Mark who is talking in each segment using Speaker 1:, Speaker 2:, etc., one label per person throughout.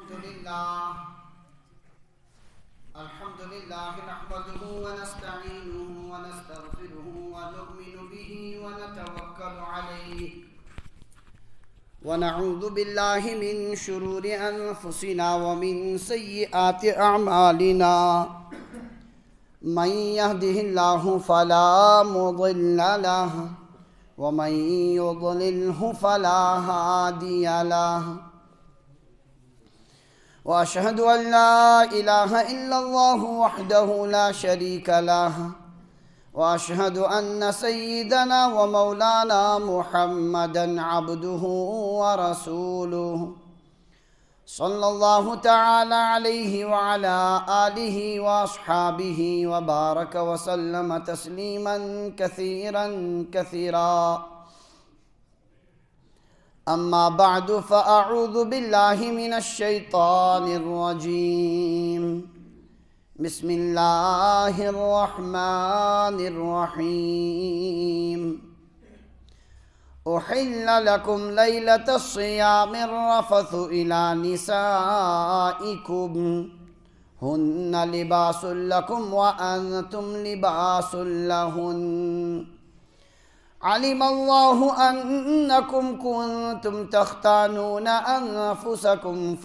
Speaker 1: الحمد لله نحمده ونستعينه ونستغفره ونؤمن به ونتوكل عليه ونعوذ بالله من شرور أنفسنا ومن سيئات أعمالنا من يهده الله فلا مضل له ومن يضلله فلا هادي له وأشهد أن لا إله إلا الله وحده لا شريك له وأشهد أن سيدنا ومولانا محمدًا عبده ورسوله صلى الله تعالى عليه وعلى آله وأصحابه وبارك وسلم تسليمًا كثيرًا كثيرًا أما بعد فأعوذ بالله من الشيطان الرجيم بسم الله الرحمن الرحيم أحل لكم ليلة الصيام الرفث إلى نسائكم هن لباس لكم وأنتم لباس لهن علم الله أنكم كنتم تختانون أنفسكم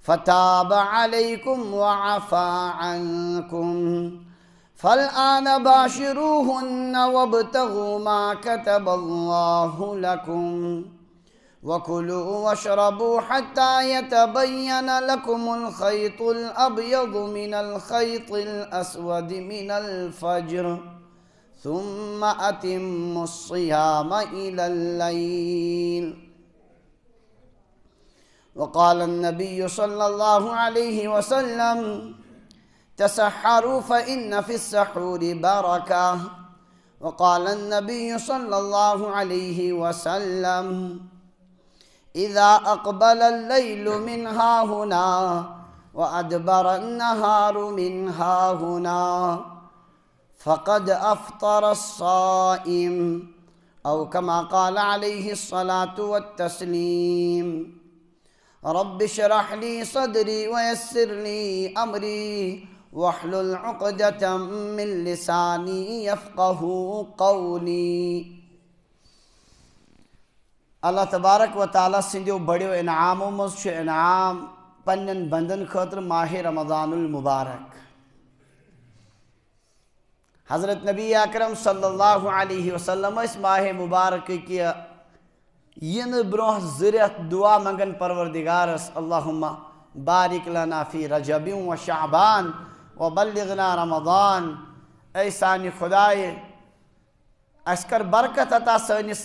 Speaker 1: فتاب عليكم وعفى عنكم فالآن باشروهن وابتغوا ما كتب الله لكم وكلوا واشربوا حتى يتبين لكم الخيط الأبيض من الخيط الأسود من الفجر ثم أتموا الصيام إلى الليل وقال النبي صلى الله عليه وسلم تسحروا فإن في السحور بركة وقال النبي صلى الله عليه وسلم إذا أقبل الليل من هاهنا وأدبر النهار من هاهنا فقد أفطر الصائم أو كما قال عليه الصلاة والتسليم رب اشرح لي صدري ويسر لي أمري واحلل عقدة من لساني يفقه قولي اللہ تبارک و تعالیٰ سندیو بڑیو انعامو مز انعام پنن بندن خاطر ماہ رمضان المبارک حضرت نبی اکرم صلی اللہ علیہ وسلم اس ماہ مبارک کی ین برہ زریت دعا منگن پروردگارس اللہم بارک لنا فی رجب و شعبان و بلغنا رمضان اے سانی خدای اسکر برکت عطا سانس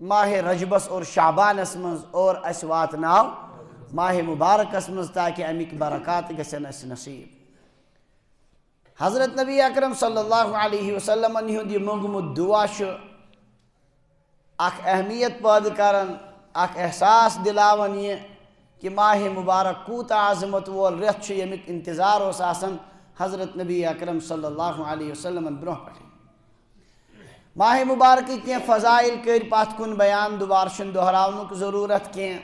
Speaker 1: ماہ رجبس اور شعبان اسمز اور اسوات ناو ماہ مبارک اسمز تاکہ امک برکات گسن اس نصیب حضرت نبی اکرم صلی اللہ علیہ وسلم ہند یہ منگمت دعا اخ اہمیت پاد کرن اخ احساس دلاون یہ کہ ماہ مبارک کوتا عظمت وول رت یمیک انتظار اس آسن حضرت نبی اکرم صلی اللہ علیہ وسلم برہ پہ ماہ مبارک کی فضائل کر پات کن بیان دوبار شن دہراؤنک ضرورت کی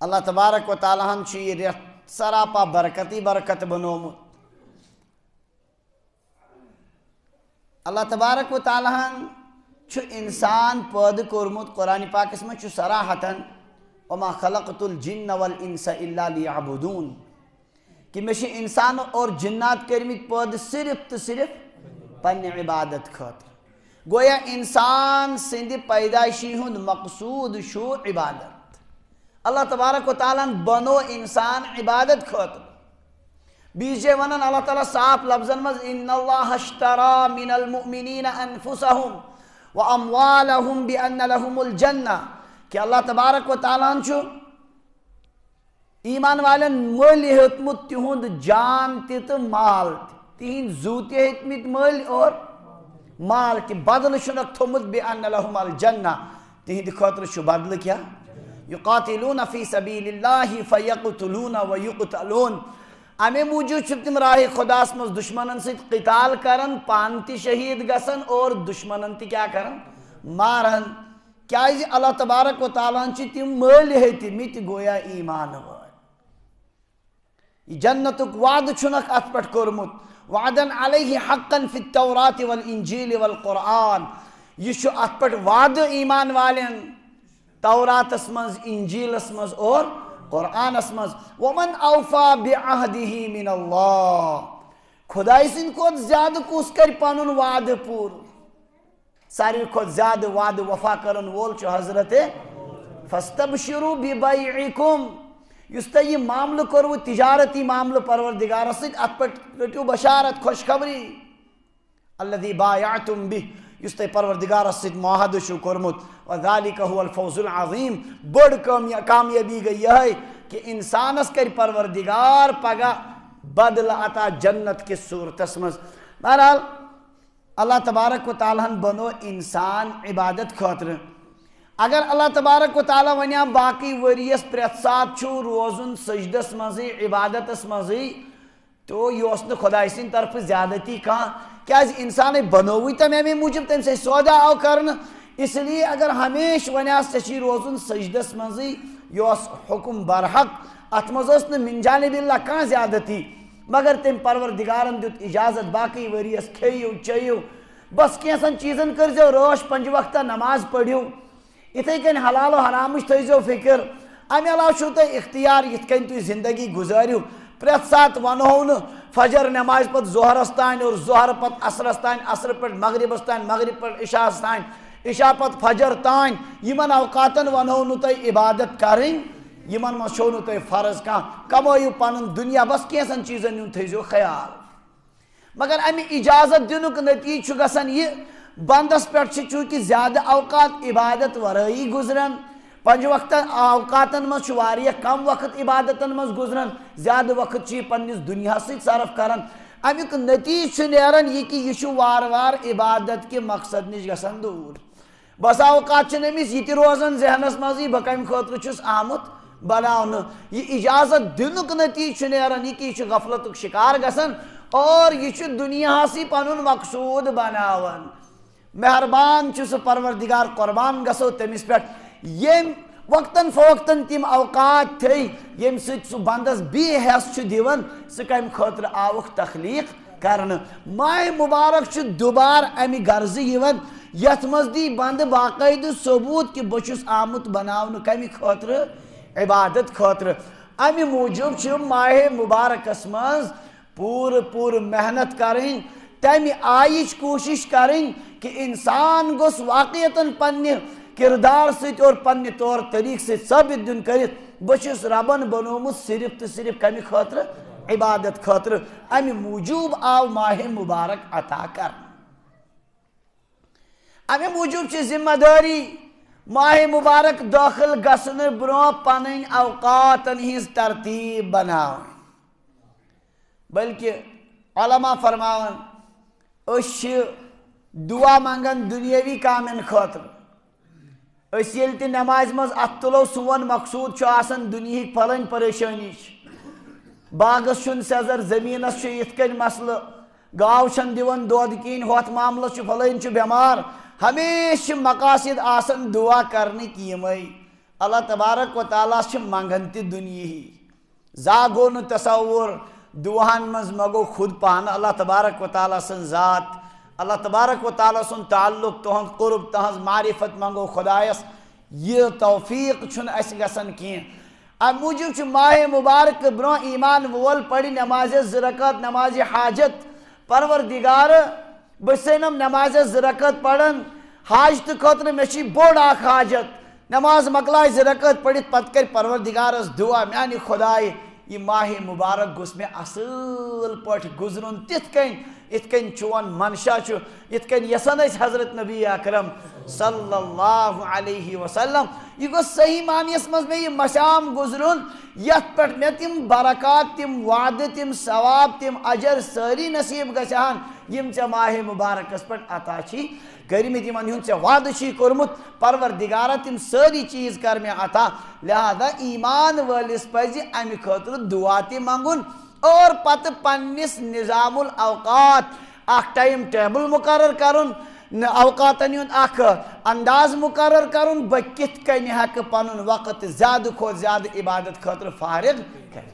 Speaker 1: اللہ تبارک و تعالیٰ ہن یہ رت سراپا برکتی برکت بنومت اللہ تبارک و تعالیٰ انسان پید کورمت قرآن پاک اس میں صراحتاً وما خلقت الجن والانس الا لیعبدون کہ میں انسان اور جنات کرمت پید صرف تو صرف پن عبادت خاطر گویا انسان سند پیدائشی ہند مقصود شو عبادت اللہ تبارک و تعالیٰ بنو انسان عبادت خاطر بیجے ونن اللہ تعالیٰ صاف لفظن مز ان اللہ اشترا من المؤمنین انفسهم واموالهم بان لهم الجنہ کہ اللہ تبارک و تعالیٰ ایمان والن مل ہتمت تہند جان تہ مال تہند زو تہ ہتمت مل اور مال تہ بدل شنک تھومت بان لهم الجنہ تہند خاطر شو بدل کیا یقاتلون فی سبیل اللہ فیقتلون ویقتلون امی موجود چھو تم راہ خدا اسمز دشمنن سے قتال کرن پانتی شہید گسن اور دشمنن تی کیا کرن مارن کیازِ اللہ تبارک و تعالیٰ چھ تم مٲلۍ ہیٚتمٕتۍ گویا ایمان وٲلۍ یہ جنتُک وعدٕ چھُنکھ اتھ پٮ۪ٹھ کوٚرمُت وعدن علیہ حقن فی التورات والانجیل والقرآن یہ چھُ اتھ پٮ۪ٹھ وعدٕ ایمان والٮ۪ن توراتس منٛز انجیلس منٛز اور قرآنس منٛز ومن اوفا بعہدہ من اللہ خداے سٕنٛدِ کھۄتہٕ زیادٕ کُس کرِ پنُن وعدٕ پوٗرٕ ساروی کھۄتہٕ زیادٕ وعدٕ وفا کرن وول چھُ حضرت فاستبشروا ببیعکم یُس تۄہہِ یہِ معاملہٕ کوٚروٕ تجارتی معاملہٕ پروردگارس سۭتۍ اتھ پٮ۪ٹھ رٔٹِو بشارت خوشخبری الذی بایعتم بہ یُس تۄہہِ پروردگارس سۭتۍ معاہدٕ چھُو کوٚرمُت وذالک هو الفوز العظیم بٔڑ کامیٲبی گٔے یِہے کہ انسانس کرِ پروردگار پگاہ بدلہٕ عطا جنت کِس صوٗرتس منٛز بہرحال اللہ تبارک و تعالیٰ ہن بنو انسان عبادت خٲطرٕ اگر اللہ تبارک و تعالیٰ ونیا باقی ؤریس پرٛٮ۪تھ ساتہٕ چھُ روزُن سجدس منٛزٕے عبادتس منٛزٕے تو یہِ اوس نہٕ خۄداے سٕنٛدِ طرفہٕ زیادتی کانٛہہ کیازِ انسانے بنووٕے تٔمۍ امی موٗجوٗب تٔمۍ سۭتۍ سودا آو کرنہٕ اس لیے اگر ہمیشہ ونیاس ژےٚ چھی روزُن سجدس منٛزٕے یہِ اوس حُکُم برحق اتھ منٛز ٲس نہٕ من جانب اللہ کانٛہہ زیادتی مگر تٔمۍ پروردگارن دیُت اجازت باقی ؤریس کھیٚیِو چیٚیِو بس کینٛژن چیٖزن کٔرۍزیو رٲچھ پنجہِ وقتہ نماز پٔرِو یِتھَے کٔنۍ حلال و حرامٕچ تھٲیزیو فِکر امہِ علاوٕ چھُو تۄہہِ اختیار یِتھ کٔنۍ تُہۍ زندگی گُزٲرِو پرٛٮ۪تھ ساتہٕ ونہو نہٕ فجر نمازِ پتہٕ ظہرس تانۍ اور ظہر پتہٕ عصرس تانۍ عصرٕ پٮ۪ٹھ مغربس تانۍ مغرب پٮ۪ٹھ عشاہس تانۍ عشاء پتہٕ فجر تانۍ یِمن اوقاتن ونہو نہٕ تۄہہِ عبادت کرٕنۍ یِمن منٛز چھو نہٕ تۄہہِ فرض کانٛہہ کمٲیِو پنُن دُنیا بس کینٛژن چیٖزن ہُنٛد تھٲیزیو خیال مگر امہِ اجازت دِنُک نتیٖجہٕ چھُ گژھان یہِ بندس پٮ۪ٹھ چھِ چوٗنٛکہِ زیادٕ اوقات عبادت ورٲیی گُزران پنجہِ وقتن اوقاتن منٛز چھُ واریاہ کم وقت عبادتن منٛز گُزران زیادٕ وقت چھُ یہِ پننِس دُنیاہس سۭتۍ صرف کران امیُک نتیٖجہٕ چھُ نیران یہِ کہِ یہِ چھُ وارٕ وارٕ عبادت کہِ مقصد نِش گژھان دوٗر بسا اوقات چھُنہٕ أمِس یہِ تہِ روزان ذہنس منٛزٕے بہٕ کمہِ خٲطرٕ چھُس آمُت بناونہٕ یہِ اجازت دِنُک نتیٖجہٕ چھُ نیران یہِ کہِ یہِ چھُ غفلتُک شکار گژھان اور یہ دنیاہسٕے پنُن مقصوٗد بناوان مہربان چھُ سُہ پروردگار قربان گژھو تٔمِس پٮ۪ٹھ ییٚمۍ وقتاً فوقتاً تِم اوقات تھٲے ییٚمہِ سۭتۍ سُہ بنٛدس بیٚیہِ حٮ۪س چھُ دِوان ژٕ کمہِ خٲطرٕ آوُکھ تخلیٖق کرنہٕ ماہِ مُبارک چھُ دُبارٕ امہِ غرضہٕ یِوان یتھ منٛز دی بنٛدٕ باقٲعدٕ ثوبوٗت کہِ بہٕ چھُس آمُت بناونہٕ کمہِ خٲطرٕ عبادت خٲطرٕ امہِ موٗجوٗب چھُ ماہِ مُبارکس منٛز پوٗرٕ محنت کرٕنۍ تمہِ آیِچ کوٗشش کرٕنۍ کہ انسان گوٚژھ واقعیتاً پننہِ کردار سۭتۍ اور پننہِ طور طریٖقہٕ سۭتۍ ثٲبت دیُن کٔرِتھ بہٕ چھُس ربن بنومُت صرف تہٕ صرف کمہِ خٲطرٕ عبادت خٲطرٕ امہِ موٗجوٗب آو ماہِ مُبارک عطا کرنہٕ امہِ موٗجوٗب چھِ ذمہ دٲری ماہِ مُبارک دٲخل گژھنہٕ برونٛہہ پنٕنۍ اوقاتن ہِنٛز ترتیٖب بناوٕنۍ بلکہ علما فرماوان أسۍ چھِ دعا منگان دُنیٲوی کامٮ۪ن خٲطرٕ أسۍ ییٚلہِ تہِ نمازِ منٛز اَتھٕ تُلو سون مقصوٗد چھُ آسان دُنہِکۍ پھلٲنۍ پریشٲنی چھِ باغس چھُنہٕ سیٚزر زٔمیٖنس چھُ یِتھ کٔنۍ مسلہٕ گاو چھنہٕ دِوان دۄد کِہیٖنۍ ہۄتھ معاملس چھُ فلٲنۍ چھُ بٮ۪مار ہمیشہِ چھِ مقاصد آسان دعا کرنٕکۍ یِمے اللہ تبارک و تعالیٰ چھِ منگان تہِ دُنیِہی زا گوٚو نہٕ تصوُر دُعاہن منٛز منگو خود پانہٕ اللہ تبارک و تعالیٰ سٕنٛز ذات اللہ تبارک و تعالیٰ سُنٛد تعلق تُہُنٛد قرب تہنٛز معرفت منگو خۄدایس یہِ توفیٖق چھُنہٕ اَسہِ گژھان کینٛہہ امہِ موٗجوٗب چھُ ماہِ مُبارکہٕ برونٛہہ ایٖمان وول پرِ نمازِ 2 رکعت نمازِ حاجت پروردگارٕ بہٕ چھُسَے نمازِ 2 رکعت پران حاجتہٕ خٲطرٕ مےٚ چھُے بوٚڑ اکھ حاجت نماز مۄکلاے 2 رکعت پٔرِتھ پتہٕ کرِ پروردگارس دُعا میانہِ خۄدایہِ یہ ماہِ مُبارک گوٚژھ مےٚ اصٕل پٲٹھۍ گُزرُن تِتھ کٔنۍ یِتھ کٔنۍ چون منشا چھُ یِتھ کٔنۍ یژھان ٲسۍ حضرت نبی اکرم صلی اللہ علیہ وسلم یہ گوٚژھ صحیح معنیَس منٛز مےٚ یہِ مشام گُزرُن یتھ پٮ۪ٹھ مےٚ تِم برکات تِم وعدٕ تِم ثواب تِم اجر سٲری نصیٖب گژھِ ہن یِم ژےٚ ماہِ مُبارکس پٮ۪ٹھ عطا چھی کٔرمٕتۍ یِمن ہُنٛد ژےٚ وعدٕ چھی کوٚرمُت پروردگارا تِم سٲری چیٖز کر مےٚ عطا لہذا ایٖمان وٲلِس پزِ امہِ خٲطرٕ دعا تہِ منگُن اور پتہٕ پننِس نظام الاوقات اکھ ٹایم ٹیبل مقرر کرُن اوقاتن ہند اخ انداز مقرر کرن بہ کت کن ہیکہ پنن وقت زیادہ کھوت زیادہ عبادت خاطر فارغ کر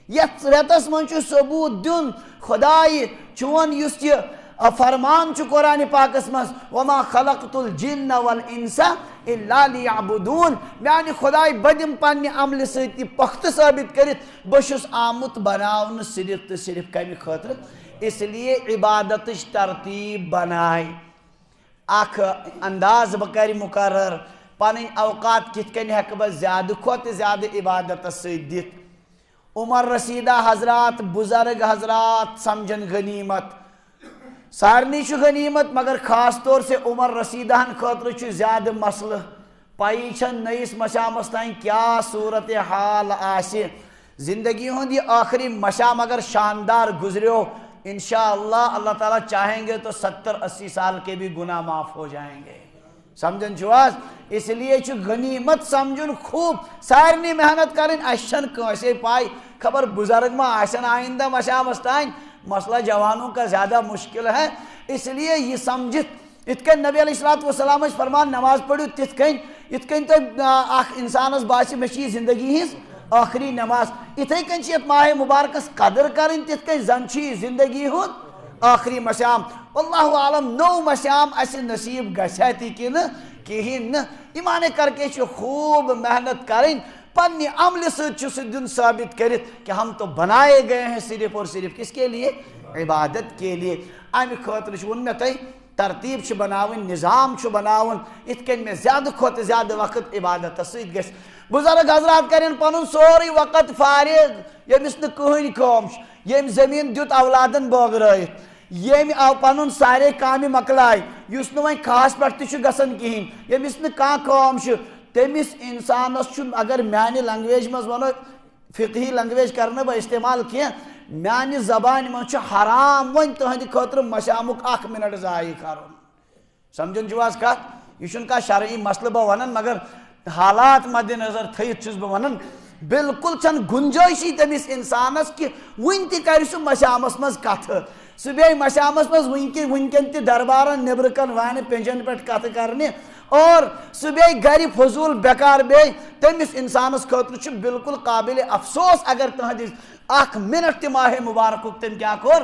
Speaker 1: یتھ ریتس من چھ ثبوت دین خدائے چون یس یہ فرمان چھ قرآن پاکس مز وما خلقت الجن والانس الا لیعبدون میانہ خدائے بدم پنہ عمل ستی پختہ ثابت کرت بشس آمت بناون صرف تو صرف کمی خاطر اس لیے عبادت ترتیب بنائے اخ انداز بکر مقرر پن اوقات کت کن ہیکہ بہ زیادہ کھت زیادہ عبادت ست دت عمر رسیدہ حضرات بزرگ حضرات سمجھن غنیمت سارنی چھ غنیمت مگر خاص طور سے عمر رسیدہن خاطر چھ زیادہ مسئلہ پائی چھن نئیس مشامس تائیں کیا صورت حال آسے زندگی ہند یہ آخری مشام اگر شاندار گزریو انشاءاللہ اللہ تعالیٰ چاہیں گے تو 70-80 سال کے بھی گناہ معاف ہو جائیں گے سمجھن چواز اس لیے چھ غنیمت سمجھن خوب سارنی محنت کرن اشن کنسے پائی خبر بزرگ ما آسن آئندہ مشامس تائیں مسئلہ جوانوں کا زیادہ مشکل ہے اس لیے یہ سمجھت اتکن نبی علیہ السلام فرمان نماز پڑھو تتکن اتکن تو انسانس باسی مشی زندگی ہز آخری نماز اتھے کن چیت ماہ مبارکس قدر کرن تتکن زنچی زندگی ہون آخری مشام واللہ عالم نو مشام اس نصیب گشتی کن کہین ایمان کر کے خوب محنت کریں پنی عمل سے دن ثابت کرت کہ ہم تو بنائے گئے ہیں صرف اور صرف کس کے لیے عبادت کے لیے امی خاطر ون میں تھی ترتیب بناون نظام بناون اتکن میں زیادہ کھوت زیادہ وقت عبادت ست گس بزرگ حضرات کرن پنن سوری وقت فارغ یمس نہ کہین کام یم زمین دیت اولادن بوگرائت یم پنن سارے کامہ مکلائے یس نہ وۄنۍ خاص پٮ۪ٹھ تہِ چھُ گژھان کِہیٖنۍ ییٚمِس نہٕ کانٛہہ کٲم چھِ تٔمِس اِنسانس چھُ اگر میانہِ لنگویج منٛز وَنو فقہی لنگویج کر نہٕ بہٕ استعمال کینٛہہ میانہِ زبانہِ منٛز چھُ حرام وۄنۍ تُہنٛدِ خٲطرٕ مشامُک 1 مِنٹ ضایع کرُن سمجھن چھُو حظ کتھ یہِ چھُنہٕ کانٛہہ شرعی مسلہٕ بہٕ ونان مگر حالات مد نظر تھٲیِتھ چھُس بہٕ ونان بالکل چھنہٕ گُنجٲیشی تٔمِس اِنسانس کہِ وٕنہِ تہِ کرِ سُہ مشامس منٛز کتھٕ سُہ بیٚیہِ مشامس منٛز وٕنکٮ۪ن تہِ دربارن نیبرٕ کن وانہِ پینجن پٮ۪ٹھ کتھٕ کرنہِ اور سُہ بیٚیہِ گرِ فضوٗل بیکار بیٚیہِ تٔمِس اِنسانس خٲطرٕ چھُ بالکل قابلِ افسوس اگر تٕہنٛدِ 1 مِنٹ تہِ ماہِ مُبارکُک تٔمۍ کیٛاہ کوٚر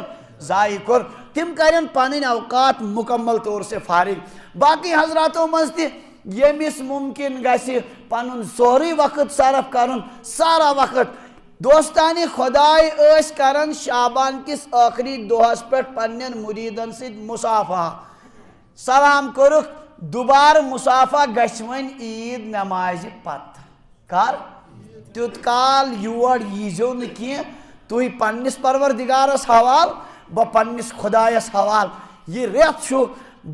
Speaker 1: ضایع کوٚر تِم کرن پنٕنۍ اوقات مُکمل طور سے فارغ باقی حضراتو منٛز تہِ ییٚمِس مُمکِن گژھِ پنُن سورُے وقت صرف کرُن سارا وقت دوستانہِ خۄداے ٲسۍ کران شابان کِس ٲخری دۄہس پٮ۪ٹھ پننٮ۪ن مُریٖدن سۭتۍ مُصافہ سلام کوٚرُکھ دُبارٕ مُصافہ گژھِ وۄنۍ عیٖد نٮ۪مازِ پتہٕ کر تیُت کال یور ییٖزیو نہٕ کینٛہہ تُہۍ پننِس پروردِگارس حوالہٕ بہٕ پننِس خۄدایس حوالہٕ یہِ رٮ۪تھ چھُ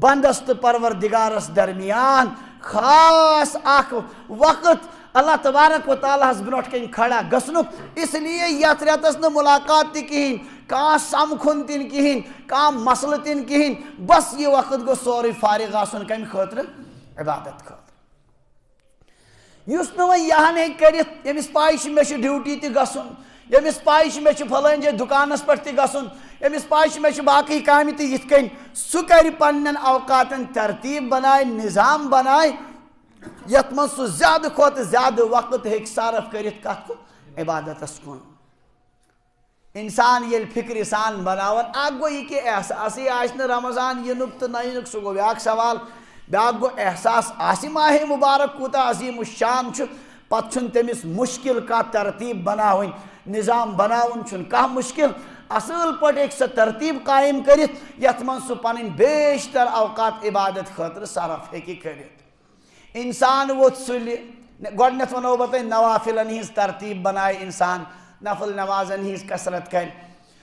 Speaker 1: بندس تہٕ پروردِگارس درمیان خاص اکھ وقت اللہ تبارک و تعالیٰ ہس برونٛٹھ کن کھڑا گژھنُک اس لیے یتھ رٮ۪تس نہٕ مُلاقات تہِ کِہیٖنۍ کانٛہہ سمکھُن تہِ نہٕ کِہیٖنۍ کانٛہہ مسلہٕ تہِ نہٕ کِہیٖنۍ بس یہِ وقت گوٚژھ سورُے فارغ آسُن کمہِ خٲطرٕ عبادت خٲطرٕ یُس نہٕ وۄنۍ یہن ہیٚکہِ کٔرِتھ ییٚمِس پاے چھِ مےٚ چھُ ڈیوٹی تہِ گژھُن ییٚمِس پاے چھِ مےٚ چھُ فلٲنۍ جایہِ دُکانس پٮ۪ٹھ تہِ گژھُن ییٚمِس پاے چھِ مےٚ چھُ باقٕے کامہِ تہِ یِتھ کٔنۍ سُہ کرِ پننٮ۪ن اوقاتن ترتیٖب بنایہِ نظام بنایہِ یتھ منٛز سُہ زیادٕ کھۄتہٕ زیادٕ وقت ہیٚکہِ صرف کٔرِتھ کتھ کُن عبادتس کُن انسان ییٚلہِ فکرِ سان بناوان اکھ گوٚو یہِ کہِ احساسٕے آسہِ نہٕ رمضان یِنُک تہٕ نہ یِنُک سُہ گوٚو بیٛاکھ سوال بیٛاکھ گوٚو احساس آسہِ ماہِ مُبارک کوٗتاہ عظیٖم الشان چھُ پتہٕ چھُنہٕ تٔمِس مُشکِل کانٛہہ ترتیٖب بناوٕنۍ نظام بناوُن چھُنہٕ کانٛہہ مُشکِل اصل پٲٹھۍ ہیٚکہِ سۄ ترتیٖب قٲیِم کٔرِتھ یتھ منٛز سُہ پنٕنۍ بیشتر اوقات عبادت خٲطرٕ صرف ہیٚکہِ کٔرِتھ انسان ووت سُلہِ گۄڈنٮ۪تھ ونو بہٕ تۄہہِ نوافلن ہِنٛز ترتیٖب بنایہِ انسان نفل نمازن ہِنٛز کثرت کرِ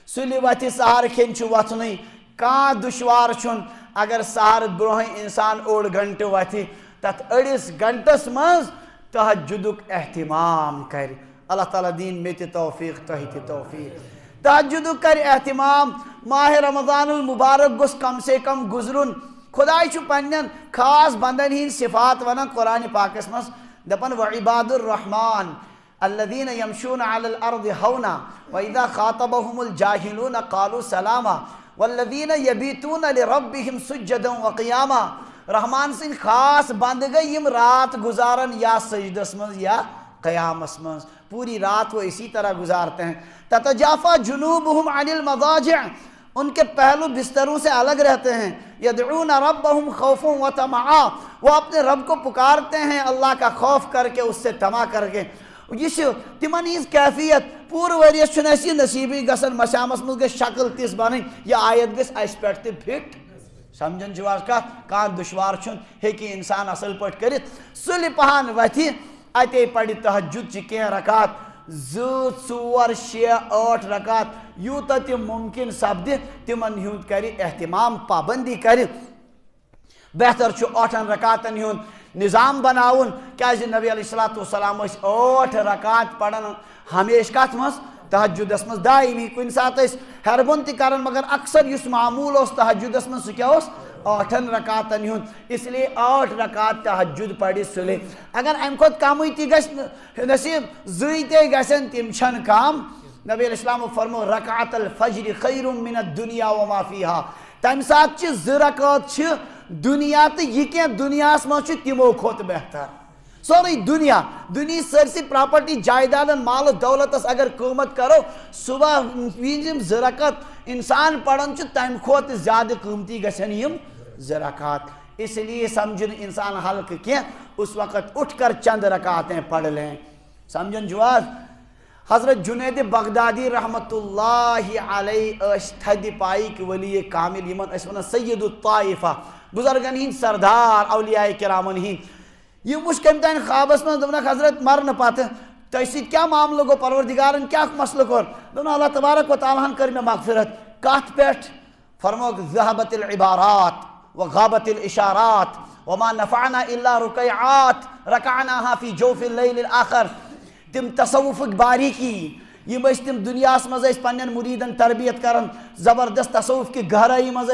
Speaker 1: سُلہِ وتھِ سحر کھٮ۪نہِ چھُ وۄتھنُے کانٛہہ دُشوار چھُنہٕ اگر سحر برونٛہٕے انسان 1 گنٹہٕ وتھِ تتھ 2 گنٹس منٛز تہجدُک احتمام کرِ اللہ تعالیٰ دِیِن مےٚ تہِ توفیٖق تۄہہِ تہِ توفیٖق تہجدُک کرِ احتمام ماہِ رمضان المبارک گوٚژھ کم سے کم گُزرُن خۄداے چھُ پننٮ۪ن خاص بندن ہِنٛدۍ صفات ونان قرآنِ پاکس منٛز دپان وعباد الرحمان الذین یمشون علی الارض ہونا واذا خاطبهم الجاہلون قالوا سلاما والذین یبیتون لربہم سجدا وقیاما رحمان سن خاص بند گئی یم رات گزارن یا سجدس من یا قیامس من پوری رات وہ اسی طرح گزارتے ہیں تتجافا جنوبہم عن المضاجع ان کے پہلو بستروں سے الگ رہتے ہیں یدعون ربہم خوفا وطمعا وہ اپنے رب کو پکارتے ہیں اللہ کا خوف کر کے اس سے طمع کر کے یہ تمن ہز کیفیت پور وریس اسی نصیبی گسن مشامس مز گھ شکل تس بن یہ آیت گھس اس پہ تہ فٹ سمجھن چھ کت کان دشوار چھن ہیکی انسان اصل پٹ کرت سلی پہن وتھی اتے پڑھ تہجد چھ کینٛہہ رکعت 2 4 6 8 رکعت یوتاہ تہ ممکن سپدِ تمن ہند کر اہتمام پابندی کر بہتر چھ 8 رکعتن ہند نظام بناون کیاز نبی علیہ الصلوۃ والسلام 8 رکعت پڑھن ہمیشہ کت مز تہجدس مز دائمی کن سات ہربن تہ کرن مگر اکثر اس معمول اس تہجدس مز سہ 8 رکعتن ہند اس لیے 8 رکعت تہجد پڑھ سلے اگر ام کھت کم تہ گژھِ نصیب 2 تہ گژھن تم چھن کم نبی علیہ السلام فرمو رکعت الفجر خیر من الدنیا وما فیها تمہ سات چھ 2 رکعت چھ دنیا تو یہ کیا دنیا مجھ تمو کھت بہتر سوری دنیا سرسی پراپرٹی جائیدادن مال دولتس اگر قیمت کرو صبح یم 2 رکعت انسان پڑھن تمہ کھت زیادہ قیمتی گھن یم 2 رکعت اس لیے سمجھن انسان ہلکہ کی اس وقت اٹھ کر چند رکعتیں پڑھ لیں سمجھن جواز حضرت جنید بغدادی رحمت اللہ علیہ تھد پائک ولی کامل یمن ون سید الطائفہ بزرگن ہند سردار اولیاء کرامن ہند یہ وچ کم تین خوابس من دونک حضرت مرن پتہ تہ سۭتۍ کیا معاملہ گو پروردگارن کیا مسئلہ کور دون اللہ تبارک و تعالیٰ کر میں مغفرت کت پہ فرموک ذہبت العبارات وغابت الاشارات وما نفعنا الا رکعات رکعناها فی جوف اللیل الاخر تم تصوفک باریکی یم تم دنیا مز پنن مریدن تربیت کرن زبردست تصوف کی گہرائی مز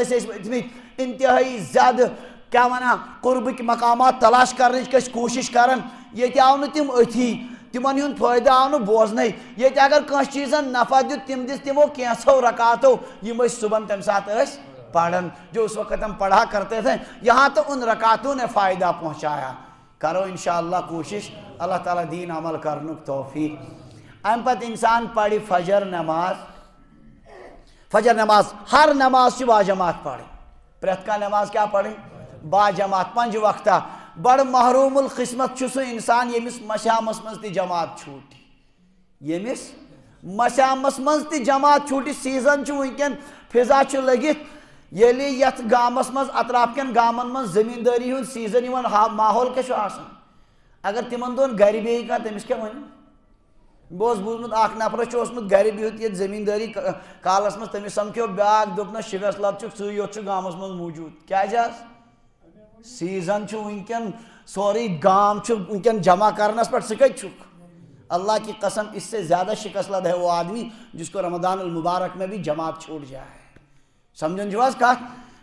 Speaker 1: انتہائی زیادہ کیا ونان قربک مقامات تلاش کرنے کوشش کرن یہ آو تم اتھی تمن ہند فائدہ آو بوزن یہ اگر کس چیزن نفع دیت تم دس تمو کینسو رکعتو یم صبح تم سات پڑھن جو اس وقت ہم پڑھا کرتے تھے یہاں تو ان رکعتوں نے فائدہ پہنچایا کرو انشاءاللہ کوشش اللہ تعالیٰ دین عمل کرنک توفیق ام پت انسان پڑھی فجر نماز ہر نماز چھ باجماعت پڑھی پریت کا نماز کیا پڑھی باجماعت 5 وقتہ بڑ محروم القسمت چھ سو انسان یمس مشامس مز تہ جماعت چھوٹی یمس مشامس مز تہ جماعت چھوٹی سیزن چھ ونکن فضا چھ لگت یلی یت گامس مز اطراف کن گامن مز زمینداری ہند سیزن یوان ماحول کیا آسان اگر تمن دون گھر بیہی کھانا تمس کیا ون بہت بوزمت اخ نفر اوسمت گھر بہت یہ زمینداری کالس مز تمس سمکھو بیاکھ دپنس شگس لت چھ ژٕ یوت چھ گامس مز موجود کیا جاس سیزن چھ ونکن سوری گام چھ ونکن جمع کرنس پہ سہ چھک اللہ کی قسم اس سے زیادہ شکست لد ہے وہ آدمی جس کو رمضان المبارک میں بھی جماعت چھوٹ جائے سمجھن جواز کا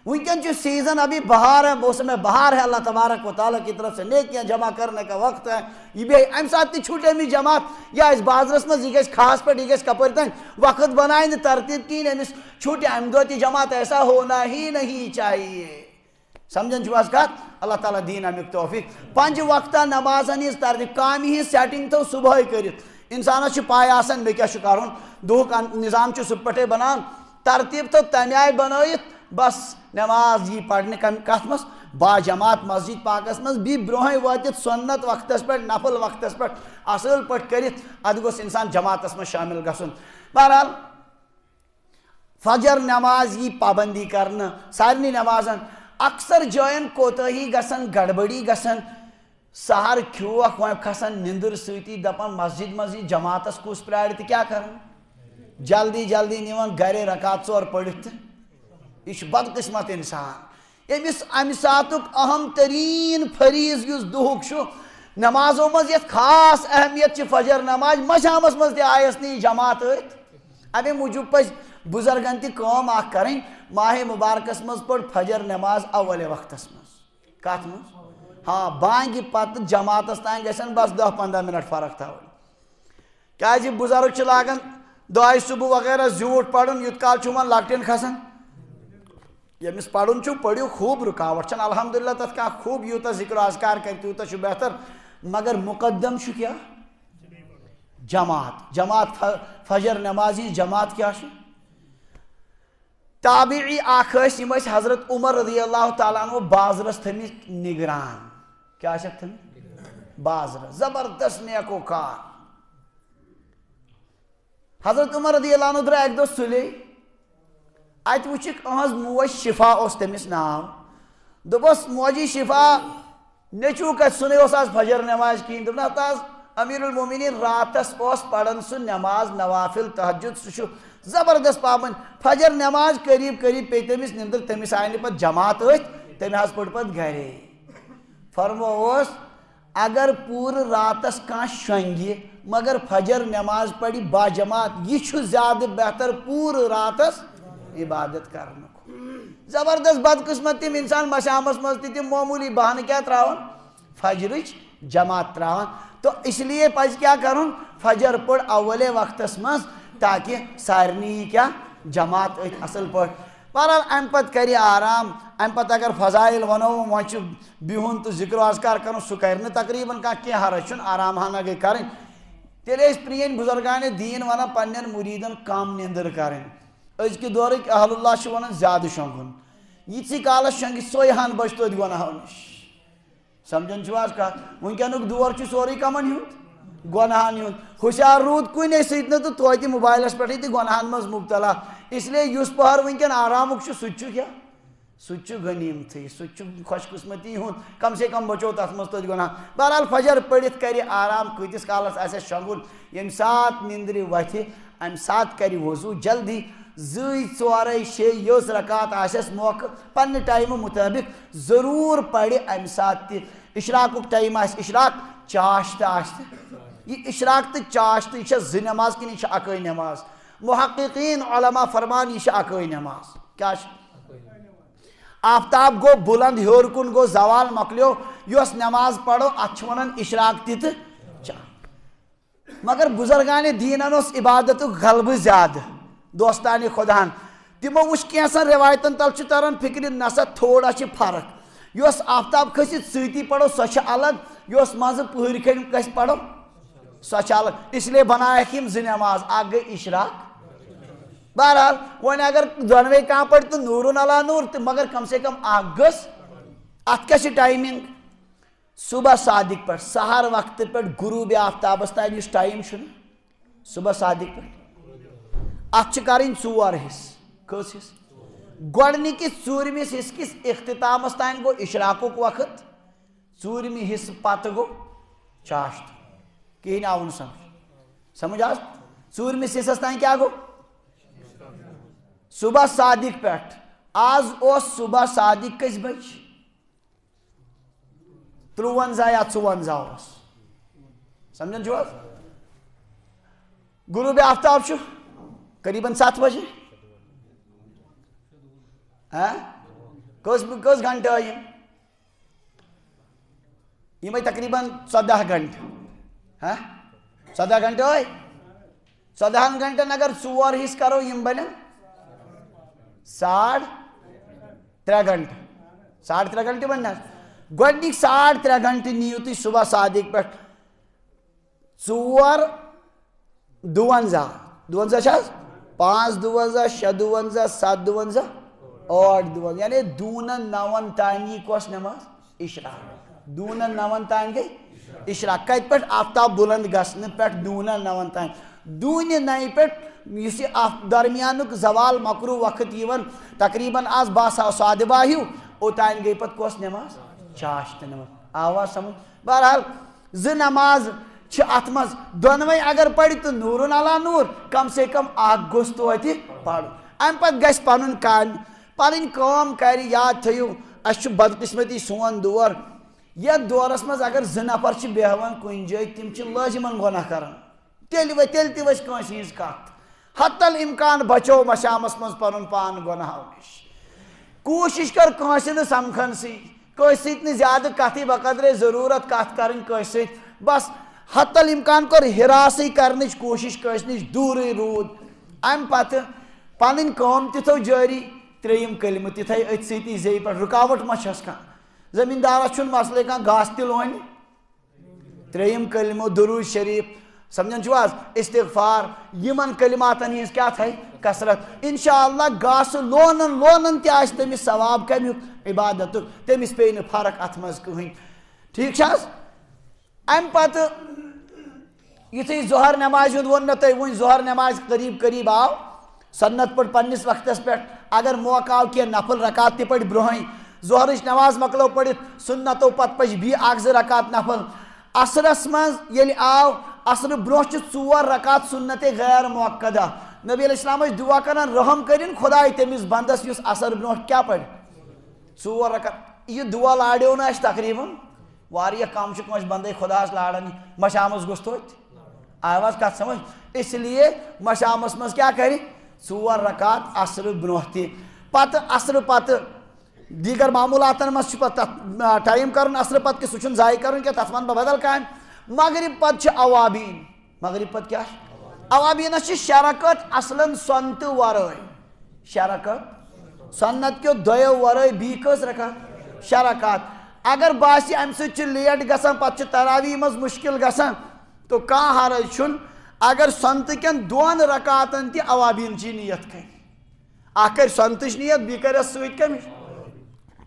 Speaker 1: ونکن جو سیزن ابھی بہار ہے موسم بہار ہے اللہ تبارک و تعالیٰ کی طرف سے نیکیاں جمع کرنے کا وقت ہے یہ بھی ام سات تہ چھوٹے می جماعت یا اس بازرس مز یہ گھس خاص پہ یہ گھس کپر تین وقت بنائیں ترتیب کین امس چھوٹے ام دہ تہ جماعت ایسا ہونا ہی نہیں چاہیے سمجھن جواز کا اللہ تعالیٰ دین امیک توفیق 5 وقتہ نمازن ہز ترتیب کامہ ہز سیٹنگ تو صبح کرت انسانس پائے آسان مے کیا کرن دہک نظام سہ پٹھے بنان ترتیب تو تمہ آئی بنائت بس نماز یہ پڑھنے کت مز با جماعت مسجد پاکس مز بھی برہ واتت سنت وقتس پہ نفل وقتس پہ اصل پہ کرت اد گوس انسان جماعتس مز شامل گھن بہرحال فجر نماز یہ پابندی کرنا سارنی نمازن اکثر جائن کوتاہی گژھان گڑبڑی گژھان سہر کھیوکھ وۄنۍ کھسان نندر سۭتی دپان مسجد مز یہ جماعتس کس پرارِ تہ کیا کران جلدی جلدی نوان گرے رکعت 4 پڑھت یہ بدقسمت انسان یمس امہ ساتک اہم ترین فریض اس دہک نمازوں مز یت خاص اہمیت فجر نماز مشامس مز تہ آیس نی جماعت امے موجوب پز بزرگن تہ کٲم اکھ کریں ماہ مبارکس مز پڑھ فجر نماز اول وقتس مز کت مز ہاں بانگہ پتہ جماعتس تین گژھن بس 10-15 منٹ فرق تھاون کیازِ بزرگ لاگان دعائے صبح وغیرہ زیوٗٹھ پڑھن یوت کال چھ لکٹین کھسان یمس پڑھن چھو پڑھو خوب رکاوٹ چھن الحمدللہ تت کا خوب یوتا ذکر و اذکار کر تیوتا چھو بہتر مگر مقدم چھو کیا جماعت فجر نمازی جماعت کیا چھو تابعی آخش یمس حضرت عمر رضی اللہ تعالیٰ عنہ بازرس تھمس نگران کیا شک تھمس بازرس زبردست نیکو کار حضرت عمر رضی اللہ عنہ درہ ایک دو سلے ات وچک اہز موج شفا اس تمس ناو دبس موجی شفا نیچو کت سنے اس آز فجر نماز کین دبنا تاز امیر المومنین راتس اس پڑھن سن نماز نوافل تہجد سشو زبردست پابند فجر نماز قریب پی تمس نندر تمس آئین پت جماعت ات تم حض پڑ پت گھرے فرمو اس اگر پور راتس کان شنگی مگر فجر نماز پڑھی با جماعت یہ چھو زیادہ بہتر پور راتس عبادت کرنے کو زبردست بدقسمت تم انسان مشامس مز تم معمولی بہانہ کیا تراؤن فجرچ جماعت تراؤن تو اس لیے پز کیا کرن فجر پڑھ اول وقتس مز تاکہ سارنی کیا جماعت اصل پڑھ بہرحال ام پت کری آرام ام پت اگر فضائل ونو وچ بہن تو ذکر و اذکار کرن سہ کرن تقریباً کی حرج چھن آرام ہانہ گئی کرن تیلے اس پرین بزرگان دین ونہ پنن مریدن کم نیندر کرن ازکہ دورک اہل اللہ ونان زیادہ شونگن یتسی کالس شنگ سوئی ہن بچ تو گناہو نش سمجھن چھواز کہا ونکینک دور چھ سوری کمن ہیوت گناہن ہیوت ہوشیار رود کوئی سیت تو توتہ موبائلس پہ تہ گناہن مز مبتلا اس لیے اس پہر ونکین آرامک سہ کیا سہ غنیمت سہ خوش قسمتی ہند کم سے کم بچو تر مز تو گناہ بہرحال فجر پڑھت کر آرام کتس کالس آس شنگن یم سات نندر وتھ ام سات کر وضو جلدی زی ژورے شے یس رکات آسس موقع پنہ ٹائم مطابق ضرور پڑھ ام سات تہ اشراق ٹائم آس اشراق چاشت آسہ یہ اشراق تو چاشت یہ زٕ نماز کن یہ اکے نماز محققین علماء فرمان یہ اکے نماز کیا آفتاب گو بلند ہیور کن گو زوال مکلیو یس نماز پڑھو ات ونان اشراق تہ مگر بزرگان دینن اس عبادت غلبہ زیادہ دوستان خداہن تمو وچ کینسن روایتن تل تران فکر نسا تھوڑا چھ فرق یس آفتاب کھسِتھ سۭتی پڑھو سو الگ یس مز پہر کھڑ گژھِ پڑھو سو الگ اس لیے بنایکھ یم زٕ نماز اکھ گئی اشراق بہرحال ون اگر دونوے کان پڑھ تو نورن علا نور تو مگر کم سے کم اکھ گژھ ات کیا ٹائمنگ صبح صادق پہ سحر وقت پہ غروب آفتابس تین اس ٹائم صبح صادق پہ ات کریں ژور حص کس حص گۄڈنِکِس ژوٗرمِس حصہٕ کِس اختتامس تین گو اشراق وقت ژوٗرمہِ حصہٕ پتہٕ گو چاشت کہین آو نہٕ سمجھ آز ژوٗرمِس حصس تین کیا گو صبح صادق پہ آز اوس صبح صادق کس بج 53 یا 54 اوس سمجھن چھو حظ غروب آفتاب چھُ قریباً 7 بجے کس گھنٹہ آئی یہ تقریباً 14 گھنٹہ 14 گھنٹہ آئی 14 گھنٹن اگر 4 حص کرو یم بنن 3.5 گھنٹہ 3.5 گھنٹہ بننا گۄڈنِکۍ 3.5 گھنٹہ نیو تُہۍ صبح صادق پہ 4 52 52 چھا 5 52 6 52 7 52 8 52 یعنی دوٗنن 9 تان یی کۄس نماز اشراق دوٗنن 9 تان گئی اشراق کتہِ پٮ۪ٹھ آفتاب بلند گژھنہٕ پٮ۪ٹھ دوٗنن 9 تان دوٗنہِ 9 پٮ۪ٹھ یُس یہِ درمیانُک زوال مکرو وقت یِوان تقریباً آز 12 سادٕ باہ ہیوٗ اوٚتانۍ گٔے پتہٕ کۄس نماز چاشت نماز آواز سمجھ بہرحال زٕ نماز چھ ات مز دونوے اگر پڑھ تو نورن علا نور کم سے کم اکھ گوٚژھ توتہِ پڑھُن ام پتہٕ گژھِ پنُن پنٕنۍ کٲم کرِ یاد تھٲیِو اسہِ چھُ بدقسمتی سون دور یتھ دورس مز اگر 2 نفر چھِ بیہوان کُنہِ جایہِ تِم چھِ لٲزمن گۄناہ کران تیٚلہِ تہِ ؤژھ کٲنٛسہِ ہِنٛز کتھ حتی الامکان بچو مشامس مز پنُن پان گۄناہو نِش کوٗشش کر کٲنٛسہِ نہٕ سمکھنسٕے کٲنٛسہِ سۭتۍ نہٕ زیادٕ کتھٕے بقدرے ضروٗرت کتھ کرٕنۍ کٲنٛسہِ سۭتۍ بس حتی الامکان کر ہراسٕے کرنٕچ کوٗشش کٲنٛسہِ نِش دوٗرٕے روٗد امہِ پتہٕ پنٕنۍ کٲم تہِ تھٲو جٲری تریم کلمہ تہ تھے ات سیتی زی پہ رکاوٹ ما چھس کان زمیندارس چھن مسئلے کان گاس تہ لونہ تریم کلمہ درود شریف سمجھن چھو آز استغفار یمن کلماتن ہز کیا تھے کثرت انشاءاللہ گاس لونن تہ آس تمس ثواب کمیک عبادت تمس پی نہ فرق ات مز کہین ٹھیک چھس ام پتہ یتھے ظہر نماز ہند ون تہ ون ظہر نماز قریب قریب آو سنت پڑ پنس وقتس پہ اگر موقع آو کی نفل رکات تہ پڑ برہن ظہرچ نماز مکلو پڑھت سنتو پتہ پچ بی اکھ زٕ رکات نفل عصرس مز یل آو عصر برہ ژور رکات سنت غیر موقدہ نبی علیہ السلام دعا کران رحم کرن خدائے تمس بندس یس عصر برہ کیا پڑ ژور رکات یہ دعا لاڑیو نا اس تقریباً واریہ کم چھ کانس بندے خداس لاران مشامس گوس توت آواز کت سمجھ اس لیے مشامس مز کیا کری ژور رکات عصر برہ تہ پتہ عصر پتہ دیگر معمولاتن مز پتہ ٹائم کرن عصر پتہ کہ سہ ضائع کرن کہ تت ون بدل کام مغرب پتہ اوابین مغرب پتہ کیا اوابینس شرکت اصلا سنت ورائے شرکت سنت کیو دویو ورائے بی کس رکات شرکات اگر باسی ام سچ لیٹ گسان پتہ تراویح مز مشکل گسان تو کان حرج چھن اگر سنت کن دون رکاتن تہ اوابین چی نیت کر اخ کر سنتچ نیت بی کر سوت کمش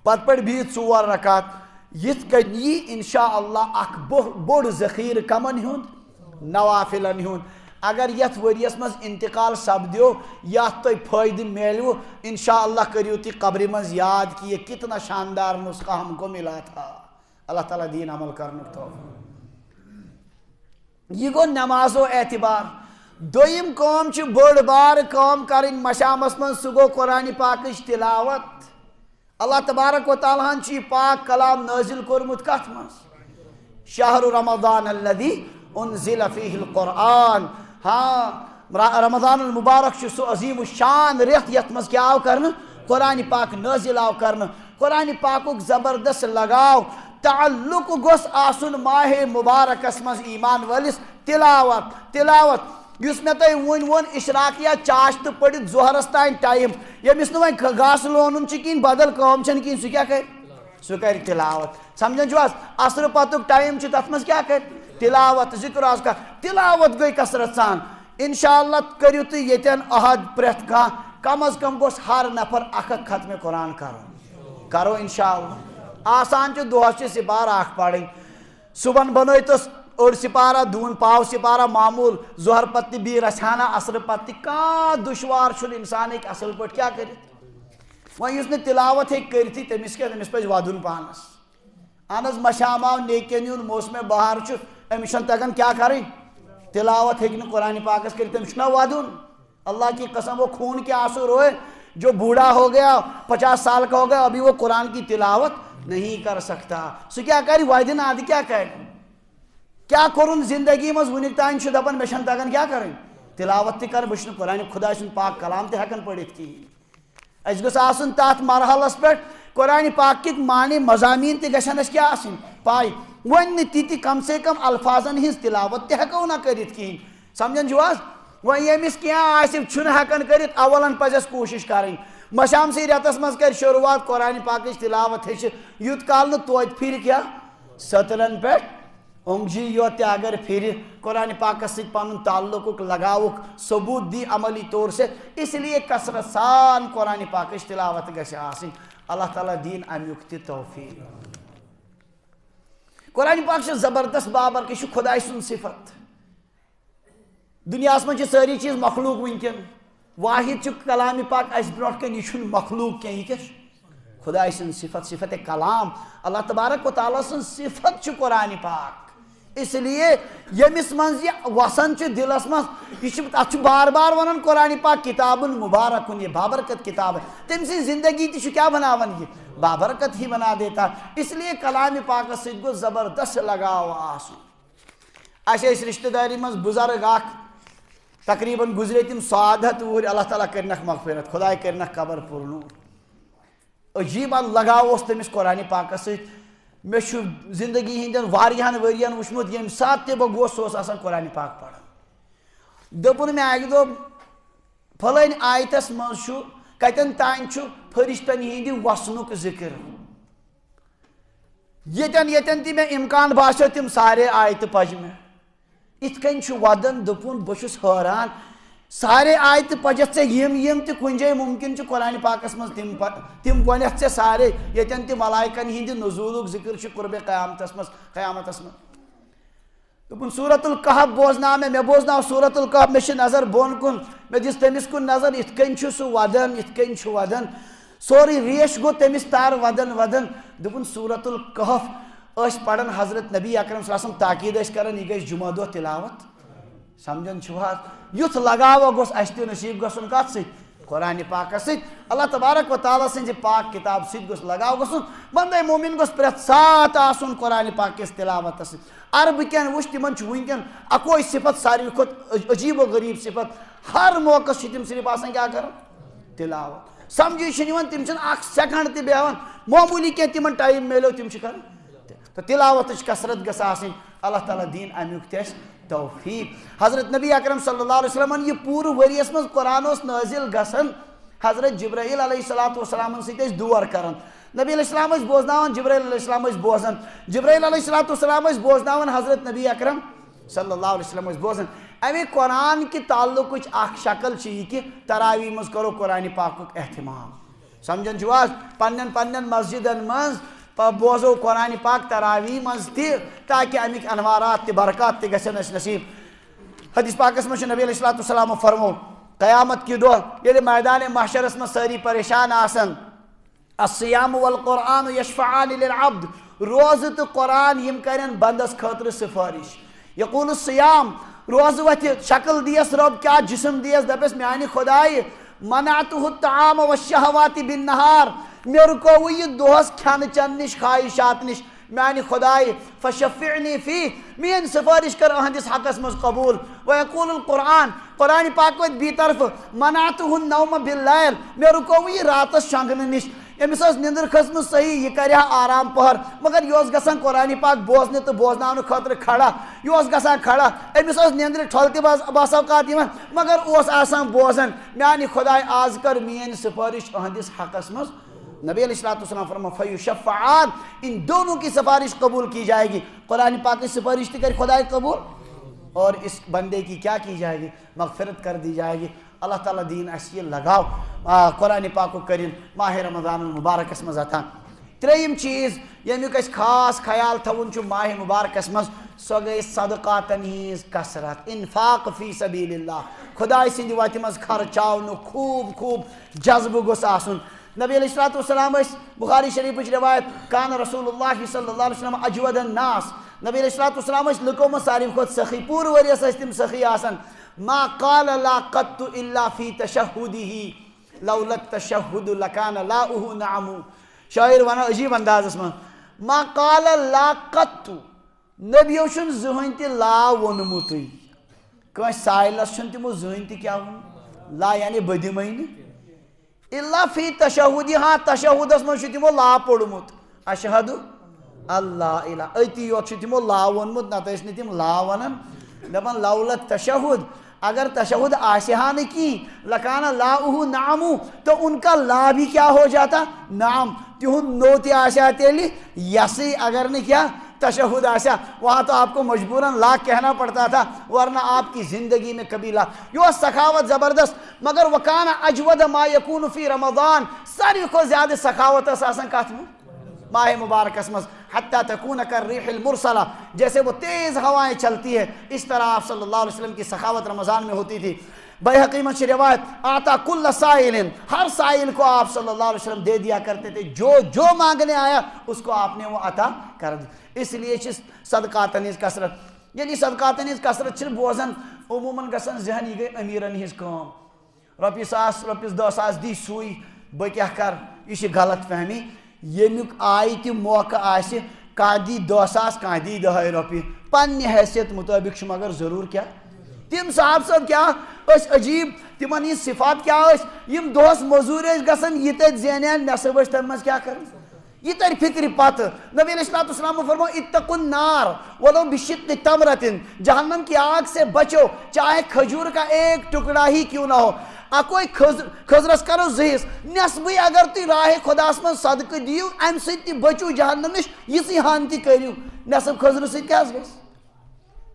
Speaker 1: پتہ پڑ بہت ژور رکات یت کن یہ انشاءاللہ اخ بوڑ ذخیر کمن ہند نوافلن ہند اگر یت وریس مز انتقال سپدیو یت تہ فائدہ میلو انشاءاللہ کریو تی قبر مز یاد کہ یہ کتنا شاندار نسخہ ہم کو ملا تھا اللہ تعالیٰ دین عمل کرنے توفیق یہ گو نمازو اعتبار دویم قوم چھ بڑ بار قوم کرن مشامس من سہ گو قرآن پاکش تلاوت اللہ تبارک و تعالیٰ ہن چھ پاک کلام نازل کورمت کت مز شہر رمضان الذی انزل فیہ القرآن ہاں رمضان المبارک چھ سہ عظیم الشان ریت یت مز کیا آو کرن قرآن پاک نازل آو کرن قرآن پاکک زبردست لگاو تعلق گوس آسن ماہ مبارکس مز ایمان ولس تلاوت یس میں تہ ون اشراقیہ چاشت پڑھت ظہرس تین ٹائم یمس ون گاس لونن کہین بدل کام چھ کہین سہ کیا کر سہ کر تلاوت سمجھن چھو عصر پتک ٹائم چھ تت مز کیا کر تلاوت ذکر اذکار تلاوت گئی کثرت سان انشاءاللہ کریو تہ یتن عہد پرت کان کم از کم گوس ہر نفر اکھ ختم قرآن کرو انشاءاللہ آسان چھ دہس چھ سپارہ اکھ پڑھن صبح بنٲیتس أڑ سپارہ دون پاو سپارہ معمول ظہر پتہ بی رچھانہ عصر پتہ کان دشوار چھن انسان ہیٚکہِ اصل پٲٹھۍ کیا کٔرِتھ وۄنۍ یُس نہٕ تلاوت ہیٚکہِ کٔرِتھٕے تٔمِس کیٛاہ تٔمِس پَزِ وَدُن پانس اہن حظ مشام آو نیکین ہُنٛد موسمِ بہار چھُ أمِس چھنہٕ تگان کیا کَرٕنۍ تلاوت ہیٚکہِ نہٕ قرآن پاکس کٔرِتھ تٔمِس چھُنہ وَدُن اللہ کی قسم وہ خون کے آنسو روئے جو بوڑھا ہو گیا 50 سال کا ہو گیا ابھی وہ قرآن کی تلاوت نہیں کر سکتا سہ کیا کر وادن آدھ کیا کر کیا کرن زندگی مز ونک تان دپان مے چھن تگان کیا کرن تلاوت تہ کر بہ چھن قرآن خدا سن پاک کلام تہ ہیکن پڑھت کہین اس گوٚژھ آسن تات مرحلس پہ قرآن پاک کِک معنی مضامین تہ گژھن اس کیا آسن پاے ون نہ تہِ کم سے کم الفاظن ہنز تلاوت تہ ہیکو نہ کٔرِتھ کہین سمجھن چھو حظ وۄنۍ ییٚمِس کینٛہہ آسہِ چھُنہٕ ہیکان کٔرِتھ اولن پزٮ۪س کوٗشِش کرٕنۍ مشام سی رٮ۪تس منٛز کر شروعات قرآن پاکٕچ تلاوت ہیٚچھِ یوٗت کال نہٕ توتہِ پھِرِ کیٛاہ سترن پٮ۪ٹھ اونگجی یوت تہِ اگر پھِرِ قرآن پاکس سۭتۍ پنُن تعلقُک لگاوُک ثبوت دی عملی طور سے اس لیے کثرت سان قرآن پاکٕچ تلاوت گژھِ آسٕنۍ اللہ تعالیٰ دین امیُک تہِ توفیق قرآن پاک چھُ زبردست بابر یہِ چھُ خۄداے سُنٛد صفت دُنیاہس منٛز چھِ سٲری چیٖز مخلوق وٕنکٮ۪ن واحد چھُ کلامِ پاک اسہِ برونٛٹھ کَنۍ یہِ چھُنہٕ مخلوق کینٛہہ یہِ کیٛاہ چھُ خۄداے سٕنٛز صفت صفت کلام اللہ تبارک و تعالیٰ سٕنٛز صفت چھُ قرآن پاک اس لیے ییٚمِس منٛز یہِ وسان چھُ دِلس منٛز یہِ چھُ تتھ چھُ بار بار ونان قرآن پاک کتابن مبارکن یہ بابرکت کتاب ہے تٔمۍ سٕنٛز زندگی تہِ چھُ کیا بناوان یہِ بابرکت ہی بنا دیتا اس لیے کلام پاکس سۭتۍ گوٚژھ زبردست لگاو آسُن اسہِ ٲسۍ رشتہٕ داری منٛز بُزرگ اکھ تقریباً گزرے تم 100 وُہٕرۍ اللہ تعالیٰ کرنکھ مغفرت خداے کرنکھ قبر پُرنوٗر عجیب لگاو اوس تٔمِس قرآن پاکس سۭتۍ مےٚ چھُ زندگی ہٕنٛدٮ۪ن واریاہن ؤرین وٕچھمُت ییٚمہِ ساتہٕ تہِ بہٕ گوس سُہ اوس آسان قرآن پاک پران دوٚپُن مےٚ اکہِ دۄہ پھلٲنۍ آیتس منٛز چھُ کتن تان چھ فرشتن ہندی وسنک ذکر یتن تی میں امکان باسو تم سارے آیت پج میں ات کن ودن دپن بہس حیران سارے آیت پجت سے یم تی کن جائے ممکن قرآن پاکس مز تم گونیت سے سارے یتن تی ملائکن ہند نزولک ذکر قرب قیامتس مز دپن سورت الکہف بوزنا میں بوزنا سورت الکہف میں نظر بون کن میں دس تمس کن نظر ات کن سہ ودن ات کن ودن سوری ریش گو تمس تار ودن دپن سورت الکہف اس پڑھن حضرت نبی اکرم صلی اللہ علیہ وسلم تاکید کرن یہ گئی جمعہ دہ تلاوت سمجھن چھو یوت لگاو گوس اس تہ نصیب گژھن کت سی قرآن پاکس ست اللہ تبارک و تعالیٰ سنز پاک کتاب ست گوس لگاو گژھن بندے مومن گوس پرت سات آسن قرآن پاک کس تلاوت ست عرب کن وچ تمن ونکن اکوئی صفت ساروی کھت عجیب و غریب صفت ہر موقع تم صرف آسان کیا کرن تلاوت سمجھی چھ تم اخ سیکنڈ تہ بیہوان معمولی کی تمن ٹائم میلو تم کرن تو تلاوت کثرت گژھ آسن اللہ تعالیٰ دین امیک تہ توفیق حضرت نبی اکرم صلی اللہ علیہ وسلم یہ پور وریس مز قرآن نازل گسن حضرت جبرائیل علیہ السلام ست دور کرن نبی علیہ السلام بوزناون جبرائیل علیہ السلام بوزن جبرائیل علیہ السلام بوزناون حضرت نبی اکرم صلی اللہ علیہ وسلم بوزن امی قرآن کی تعلق اخ شکل یہ کہ تراویح مز کرو قرآن پاک اہتمام سمجھن چھواز پنن مسجدن مز بوزو قرآن پاک تراویح مز تہ تاکہ امیک انوارات تہ برکات تہ گژھن اس نصیب حدیث پاکس مجھ نبی علیہ السلام فرمو قیامت کی دہ یل میدان محشرس مز ساری پریشان آسن الصیام والقرآن یشفعان للعبد روز تو قرآن یم کرن بندس خاطر سفارش یقول الصیام روز وت شکل دیس رب کیا جسم دیس دپس میانی خدائی منعته الطعام والشہوات بالنہار مے رکو یہ دہس کھان چن نش خواہشات نش میانی خدائی فشفعنی فی مین سفارش کر اہندس حقس مز قبول ویقول القرآن قرآن پاک وت بی طرف منعته النوم باللیل مے رکو یہ راتس شنگن نش امس نندر کھسم صحیح یہ کریا آرام پہر مگر یہ گژھان قرآن پاک بوزن تو بوزناؤن خاطر کھڑا یہ گژھان کھڑا امس نندر ٹھل تہ بس اوقات مگر آسان بوزن میانی خدائی آز کر مین سفارش اہندس حقس مز نبی علیہ السلام فرما فیشفعان ان دونوں کی سفارش قبول کی جائے گی قرآن پاک کی سفارش تہ کر خدائی قبول اور اس بندے کی کیا کی جائے گی مغفرت کر دی جائے گی اللہ تعالیٰ دین یہ لگاو قرآن پاک کرن ماہ رمضان المبارکس مز عطا تریم چیز یمیک اس خاص خیال تھون ماہ مبارکس مز سو گئی صدقاتن ہز کثرت انفاق فی سبیل اللہ خدائی سند وتہ مز خرچاؤن خوب جذب گوس آسن نبی علیہ السلام بخاری شریف روایت کان رسول اللہ صلی اللہ علیہ وسلم اجود الناس نبی علیہ السلام لکو من ساروی کھت سخی پور وریس تم سخی آسن ما قال لا قط الا فی تشہدہ لولا التشہد لکان لاؤہ نعم شاعر ونو عجیب انداز میں ما قال لا قط نبیو شن زہن تہ لا ونمت کس سائلس چھن تمو زہن تہ کیا ون لا یعنی بدمین الا فی تشہد ہاں تشہدس من تمو لا پوڑمت اشہد اللہ الہ اتی یوت تمو لا ونمت نت ٲسۍ نہٕ تِم لا ونان دپان لولا تشہد اگر تشہد آسہا نہ کی لکان لاؤہ نعم تو ان کا لا بھی کیا ہو جاتا نعم تہن نو تہ آسیا تیلی یسی اگر نہ کیا تشہد آسیا وہاں تو آپ کو مجبوراً لا کہنا پڑتا تھا ورنہ آپ کی زندگی میں کبھی لا یہ سخاوت زبردست مگر وکان اجود ما یکون فی رمضان ساروی کو زیادہ سخاوت آسان کت میں ماہ مبارکس مز حتی تکون کالریح المرسلہ جیسے وہ تیز ہوائیں چلتی ہے اس طرح آپ صلی اللہ علیہ وسلم کی سخاوت رمضان میں ہوتی تھی بیہقی میں روایت آتا کل سائل ہر سائل کو آپ صلی اللہ علیہ وسلم دے دیا کرتے تھے جو مانگنے آیا اس کو آپ نے وہ عطا کر دی اس لیے صدقات ہز کثرت یعنی صدقات ہز کثرت بوزن عموماً گژھان ذہن یہ گئی امیرن ہز کام رۄپیہِ ساس رۄپیس 10 ساس دی سوئی بہ کیا کر یہ غلط فہمی یمیک آئی تہ موقع آسہ کانٛہہ دی 10 ساس کانٛہہ دی 10 رۄپیہِ پننہِ حیثیت مطابق مگر ضرور کیا تم صاحب کیا عجیب تمن یہ صفات کیا یم دہس مزور گژھان یہ تت زینان نصب تم مز کیا کر یہ تر فکر پتہ نبی علیہ السلام فرمو اتقوا النار ولو بشق تمرۃ جہنم کی آگ سے بچو چاہے کھجور کا ایک ٹکڑا ہی کیوں نہ ہو اکوئی خضرس کرو زہیس نصبی اگر تی راہ خدا من صدقہ دیو ام سی بچو جہنم نش یہ ہان تی کرو نصب خضر سی کیا گھس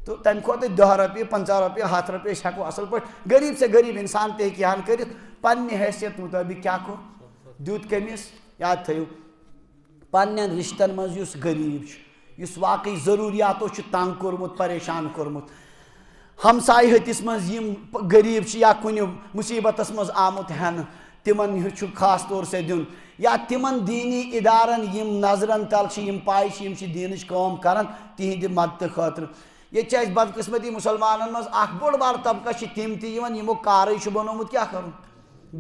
Speaker 1: تو تمہ کھوتہ 10 رۄپیہِ 50 رۄپیہِ 100 رۄپیہِ أسۍ ہٮ۪کو اصل پٲٹھۍ غریب سے غریب انسان تہِ ہیٚکہِ ہان کٔرِتھ پننہِ حیثیت مطٲبق کیٛاہ کوٚر دیُت کٔمِس یاد تھٲیِو پننٮ۪ن رِشتن منٛز یُس غریب چھُ یُس واقعی ضروٗریاتو چھُ تنگ کوٚرمُت پریشان کوٚرمُت ہمساے ہتِس منٛز یِم غریب چھِ یا کُنہِ مُصیبتس منٛز آمُت ہٮ۪نہٕ تِمن چھُ خاص طور سے دیُن یا تِمن دیٖنی اِدارن یِم نظرن تل چھِ یِم پاے چھِ یِم چھِ دیٖنٕچ کٲم کران تِہنٛدِ مدتہٕ خٲطرٕ یہ چھ بدقسمتی مسلمانن مز اخ بوڑ بار طبقہ تم تیون یمو کارے بنومت کیا کرن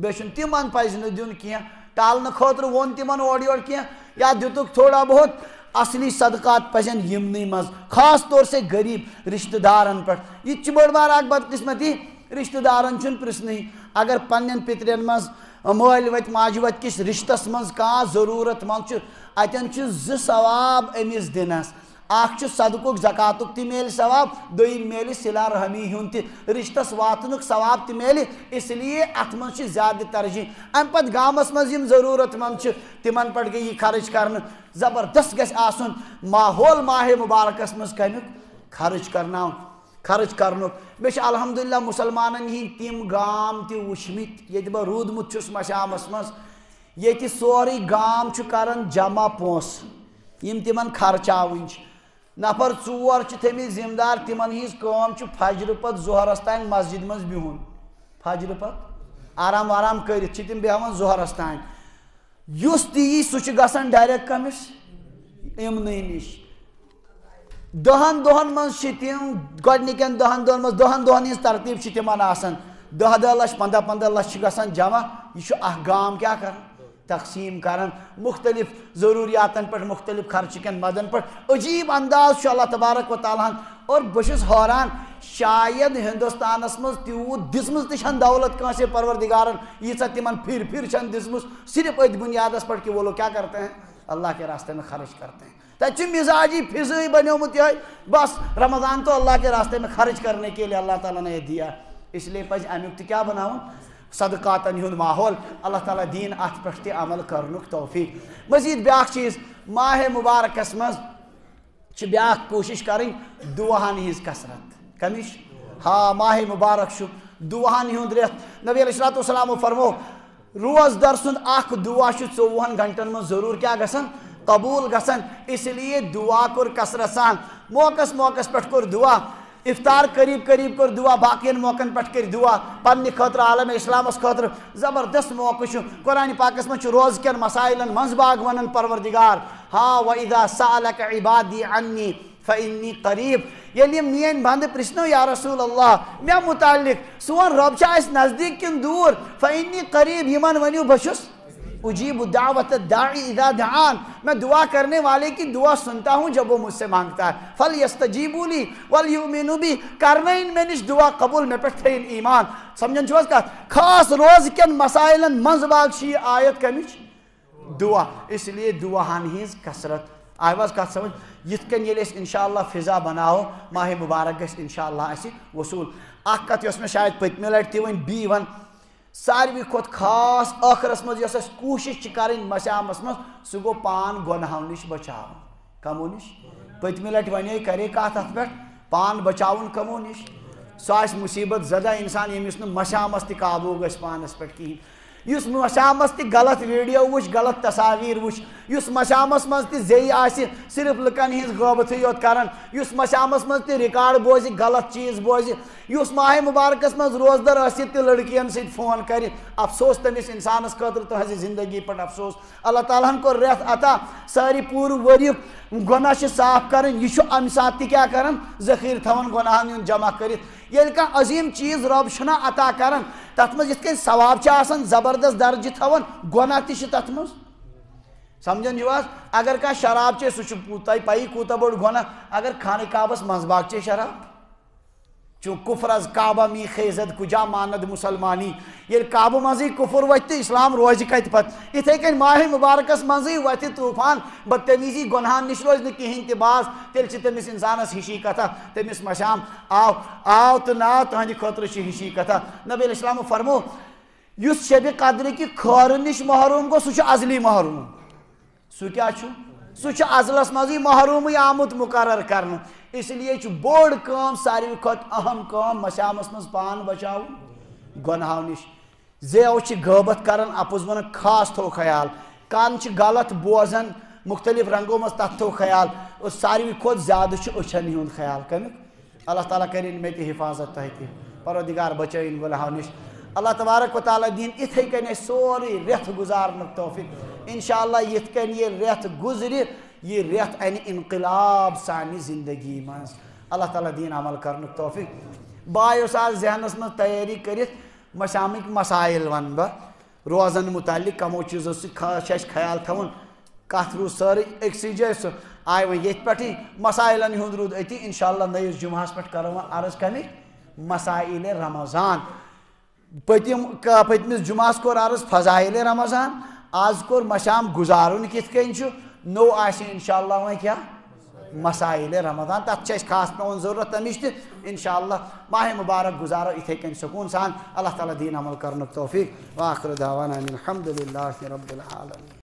Speaker 1: بیشن تمن پز دین کی ٹالنے خاطر وون تمن اور یور کی یا دتک تھوڑا بہت اصلی صدقات پزن یمنی مز خاص طور سے غریب رشتہ دارن پہ یہ بڑ بار اخ بدقسمتی رشتہ دارن چھ پرسنی اگر پنن پترین مز مول وت ماجہ وت کس رشتس مز کان ضرورت مند اتن ز ثواب امس دنس اخ صدقک زکاتک تہ میل ثواب دویم میل صلہ رحمی ہند تہ رشتس واتنک ثواب تہ میل اس لیے ات من زیادہ ترجیح ام پتہ گامس مز یم ضرورت مند تمن پہ گئی یہ خرچ کرنے زبردست گژھِ آسن ماحول ماہ مبارکس مز کمیک خرچ کرنک بیٚیہِ چھِ الحمدللہ مسلمانن ہند تم گام تہ وچھمت ییٚتہِ بہٕ روٗدمُت چھُس مشامس مز ییٚتہِ سورُے گام چھُ کران جمع پونٛسہٕ یم تمن خرچاوٕنۍ چھِ نفر 4 چھ تھمٕتۍ ذمہ دار تمن ہٕنٛز کٲم چھُ فجر پتہٕ ظہرس تام مسجد مز بِہُن فجر پتہٕ آرام آرام کٔرِتھ چھِ تِم بیٚہوان ظہرس تام یُس تہِ یی سُہ چھُ گژھان ڈایریکٹ کٔمِس یِمنٕے نِش 10 دۄہن منٛز چھِ تِم گۄڈنِکٮ۪ن 10 دۄہن منٛز 10 دۄہن ہٕنٛز ترتیٖب چھِ تِمن آسان 10 لچھ 15 لچھ چھِ گژھان جمع یہ چھُ اکھ گام کیٛاہ کران تقسیم کران مختلف ضروریاتن پہ مختلف خرچ کن مدن پہ عجیب انداز چھُ اللہ تبارک و تعالیٰ ہن اور بہٕ حٲران شاید ہندوستانس مز تیوٗت دِژمٕژ تہِ چھنہٕ دولت کٲنٛسے پروردگارن ییٖژاہ تِمن پھر چھنہٕ دِژمٕژ صرف أتھۍ بُنیادس پٮ۪ٹھ کہ وہ لوگ کیا کرتے ہیں اللہ کے راستے میں خرچ کرتے ہیں تتہِ چھُ مزاجی فضٲیی بنیومُت یِہوٚے بس رمضان تو اللہ کے راستے میں خرچ کرنے کے لیے اللہ تعالیٰ نے یہ دیا اس لیے پزِ امیُک تہِ کیٛاہ بناوُن صدقاتن ہند ماحول اللہ تعالیٰ دین ات پہ تہ عمل کرنک توفیق مزید بیاکھ چیز ماہ مبارکس مز بیاکھ کوشش کریں دعاہن ہز کثرت کمش ہاں ماہ مبارک دعاہن ہند رت نبی علیہ الصلوۃ والسلام فرمو روز در سند اخ دعا 24 گھنٹن من ضرور کیا گژھان قبول گژھان اس لیے دعا کور کثرت سان موقعس پہ کور دعا افطار قریب کر دعا باقین موقعن پہ کر دعا پنہ خاطر عالم اسلامس خاطر زبردست موقع قرآن پاکس من روز کن مسائلن مز باغ ونان پروردگار ہاں وَإِذَا سَأَلَكَ عِبَادِي عَنِّي فَإِنِّي قَرِيب ییٚلہِ یِم میٲنۍ بنٛدٕ پرٛژھنو یا رسول اللہ مےٚ متعلق سون رب چھا اَسہِ نزدیٖک کِنہٕ دوٗر فَإِنِّي قَرِيب یِمن ؤنِو بہٕ چھُس اجیب دعوت الداعی اذا دعان میں دعا کرنے والے کی دعا سنتا ہوں جب وہ مجھ سے مانگتا ہے فَلْيَسْتَجِيبُوا لِي وَلْيُؤْمِنُوا بِي کرنین میں نش دعا قبول میں پٮ۪ٹھ تھٲیِن ایمان سمجھن چھو کتھ خاص روز کٮ۪ن مسائلن منٛز باغ چھِ یہِ آیت کمِچ دعا اس لیے دعاہن ہٕنٛز کثرت آیہِ حظ کتھ سمجھ یِتھ کٔنۍ ییٚلہِ أسۍ انشاءاللہ فضا بناوو ماہ مبارک گژھِ انشاءاللہ اَسہِ وصوٗل اکھ کتھ یۄس مےٚ شاید پٔتمہِ لٹہِ تہِ ؤنۍ بیٚیہِ ون ساروی کھۄتہٕ خاص ٲخرس منٛز یۄس اَسہِ کوٗشِش چھِ کَرٕنۍ مشامس منٛز سُہ گوٚو پان گۄنہو نِش بچاوُن کمو نِش پٔتمہِ لٹہِ ونے کرے کتھ اتھ پٮ۪ٹھ پان بچاوُن کمو نِش سُہ آسہِ مُصیبت زدہ انسان ییٚمِس نہٕ مشامس تہِ قابوٗ گژھِ پانس پٮ۪ٹھ کِہیٖنۍ یُس مشامس تہِ غلط ویڈیو وٕچھ غلط تصاویٖر وٕچھ یُس مشامس منٛز تہِ زیٚیہِ آسہِ صرف لُکن ہٕنٛز غٲبتھٕے یوت کران یُس مشامس منٛز تہِ رِکاڈ بوزِ غلط چیٖز بوزِ یُس ماہ مبارکس منٛز روزدر ٲسِتھ تہِ لڑکِین سۭتۍ فون کرِ افسوس تٔمِس انسانس خٲطرٕ تُہنٛزِ زندگی پٮ۪ٹھ افسوس اللہ تعالیٰ ہن کوٚر رٮ۪تھ عطا سٲری پوٗرٕ ؤریُک گۄناہ چھِ صاف کرٕنۍ یہِ چھُ امہِ ساتہٕ تہِ کیٛاہ کران ذخیٖرٕ تھاوان گۄناہن ہُنٛد جمع کٔرِتھ ییٚلہِ کانٛہہ عظیٖم چیٖز رۄب چھُنہ عطا کران تتھ منٛز یِتھ کٔنۍ ثواب چھِ آسان زبردست درجہِ تھاوان گۄناہ تہِ چھِ تتھ منٛز سمجھان چھِو حظ اگر کانٛہہ شراب چے سُہ چھُ تۄہہِ پیی کوٗتاہ بوٚڑ گۄناہ اگر خانہ کعبس منٛز باغ چے شراب چون کفر از کعبہ می خیزد کجا ماند مسلمانی ییٚلہِ کعبہٕ منٛزٕے کفر وتہِ تہٕ اسلام روزِ کتہِ پتہٕ یِتھے کٔنۍ ماہ مبارکس منٛزٕے وتہِ طوٗفان بدتمیٖزی گۄنہن نِش روزِ نہٕ کِہیٖنۍ تہِ باز تیٚلہِ چھِ تٔمِس انسانس ہِشی کتھا تٔمِس مشام آو تہٕ ناو تُہنٛدِ خٲطرٕ چھِ ہِشی کتھا نبی علیہ السلام فرمو یس شب قدر کی خیر نش محروم گو سہ ازلی محروم سہ کیا سہ ازلس مزی محروم آمت مقرر کرن اس لیے بوڑ کام ساروی کھت اہم کام مشامس مز پان بچاؤ گناہو نش زیو غیبت کرن اپز ون خاص تھو خیال کان غلط بوزن مختلف رنگوں مز تک تھو خیال اور ساروی کھت زیادہ اچھن ہند خیال کمیک اللہ تعالیٰ کرین مے تہ حفاظت تہ تہ پروردگار بچائن گناہو نش اللہ تبارک و تعالیٰ دین اتھے کن سوری ریت گزارن توفیق انشاءاللہ یت کن یہ ریت گزر یہ ریت ان انقلاب سانی زندگی مز اللہ تعالیٰ دین عمل کرن توفیق بھائی اس آج ذہنس من تیاری کرت مشامک مسائل ون بہ روزن متعلق کمو چیزوں سے خیال تھون کت رو ساری اکسی جائے سو آئے وہ یت پہ مسائلن ہند رود اتی انشاءاللہ نئیس جمعہ پہ کرو عرض کمک مسائل رمضان پتمس جمعہ کور عرض فضائل رمضان آز کور مشام گزارن کت کن نو آس انشاءاللہ وہیں کیا مسائل رمضان تک خاص پون ضرورت تمش انشاءاللہ ماہ مبارک گزارو اتھے کن سکون سان اللہ تعالیٰ دین عمل کرن توفیق واخر دعوانا الحمدللہ رب العالمین.